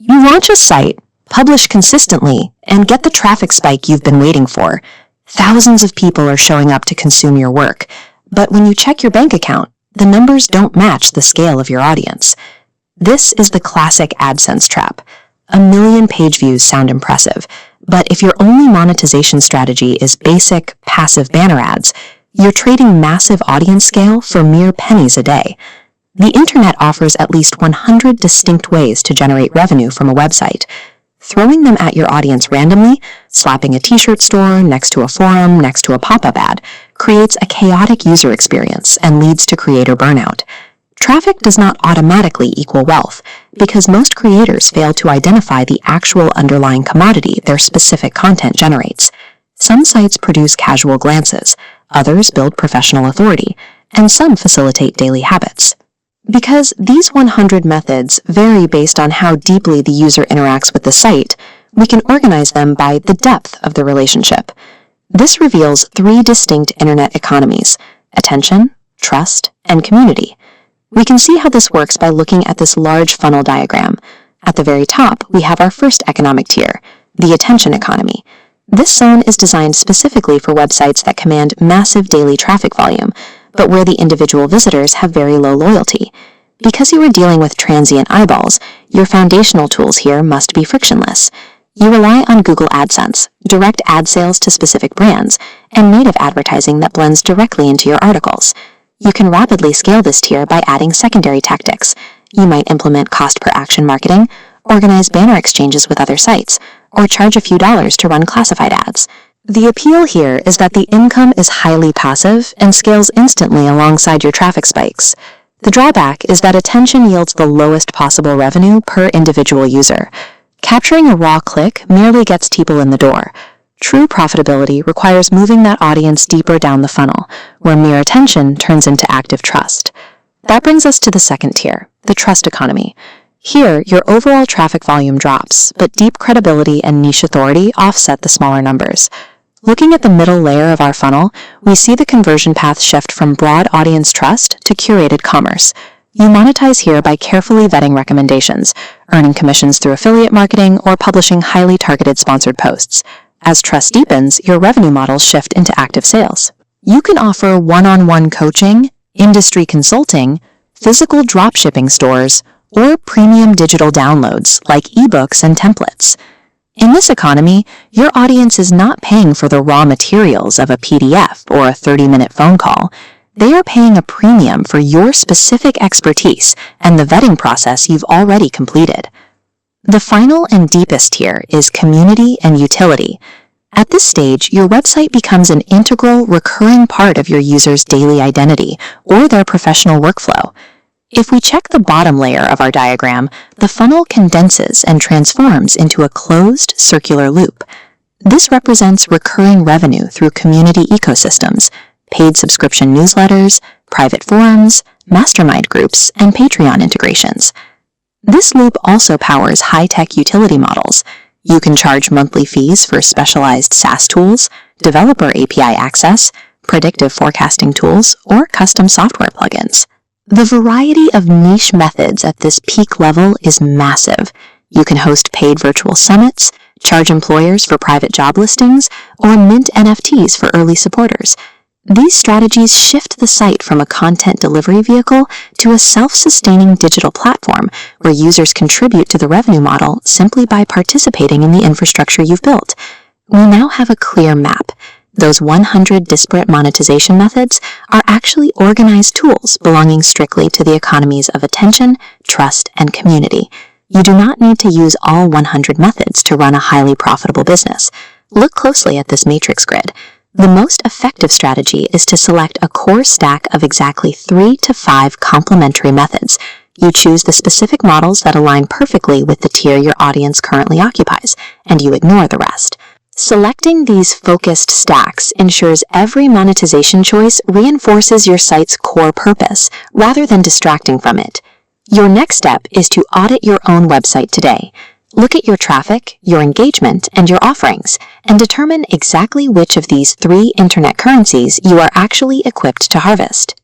You launch a site, publish consistently, and get the traffic spike you've been waiting for. Thousands of people are showing up to consume your work, but when you check your bank account, the numbers don't match the scale of your audience. This is the classic AdSense trap. 1 million page views sound impressive, but if your only monetization strategy is basic, passive banner ads, you're trading massive audience scale for mere pennies a day. The internet offers at least 100 distinct ways to generate revenue from a website. Throwing them at your audience randomly, slapping a t-shirt store next to a forum, next to a pop-up ad, creates a chaotic user experience and leads to creator burnout. Traffic does not automatically equal wealth, because most creators fail to identify the actual underlying commodity their specific content generates. Some sites produce casual glances, others build professional authority, and some facilitate daily habits. Because these 100 methods vary based on how deeply the user interacts with the site, we can organize them by the depth of the relationship. This reveals 3 distinct internet economies: attention, trust, and community. We can see how this works by looking at this large funnel diagram. At the very top, we have our first economic tier, the attention economy. This zone is designed specifically for websites that command massive daily traffic volume, but where the individual visitors have very low loyalty. Because you are dealing with transient eyeballs, your foundational tools here must be frictionless. You rely on Google AdSense, direct ad sales to specific brands, and native advertising that blends directly into your articles. You can rapidly scale this tier by adding secondary tactics. You might implement cost per action marketing, organize banner exchanges with other sites, or charge a few dollars to run classified ads. The appeal here is that the income is highly passive and scales instantly alongside your traffic spikes. The drawback is that attention yields the lowest possible revenue per individual user. Capturing a raw click merely gets people in the door. True profitability requires moving that audience deeper down the funnel, where mere attention turns into active trust. That brings us to the second tier, the trust economy. Here, your overall traffic volume drops, but deep credibility and niche authority offset the smaller numbers. Looking at the middle layer of our funnel, we see the conversion path shift from broad audience trust to curated commerce. You monetize here by carefully vetting recommendations, earning commissions through affiliate marketing, or publishing highly targeted sponsored posts. As trust deepens, your revenue models shift into active sales. You can offer one-on-one coaching, industry consulting, physical dropshipping stores, or premium digital downloads like ebooks and templates. In this economy, your audience is not paying for the raw materials of a PDF or a 30-minute phone call. They are paying a premium for your specific expertise and the vetting process you've already completed. The final and deepest tier is community and utility. At this stage, your website becomes an integral, recurring part of your user's daily identity or their professional workflow. If we check the bottom layer of our diagram, the funnel condenses and transforms into a closed, circular loop. This represents recurring revenue through community ecosystems, paid subscription newsletters, private forums, mastermind groups, and Patreon integrations. This loop also powers high-tech utility models. You can charge monthly fees for specialized SaaS tools, developer API access, predictive forecasting tools, or custom software plugins. The variety of niche methods at this peak level is massive. You can host paid virtual summits, charge employers for private job listings, or mint NFTs for early supporters. These strategies shift the site from a content delivery vehicle to a self-sustaining digital platform where users contribute to the revenue model simply by participating in the infrastructure you've built. We now have a clear map. Those 100 disparate monetization methods are actually organized tools belonging strictly to the economies of attention, trust, and community. You do not need to use all 100 methods to run a highly profitable business. Look closely at this matrix grid. The most effective strategy is to select a core stack of exactly 3 to 5 complementary methods. You choose the specific models that align perfectly with the tier your audience currently occupies, and you ignore the rest. Selecting these focused stacks ensures every monetization choice reinforces your site's core purpose, rather than distracting from it. Your next step is to audit your own website today. Look at your traffic, your engagement, and your offerings, and determine exactly which of these 3 internet currencies you are actually equipped to harvest.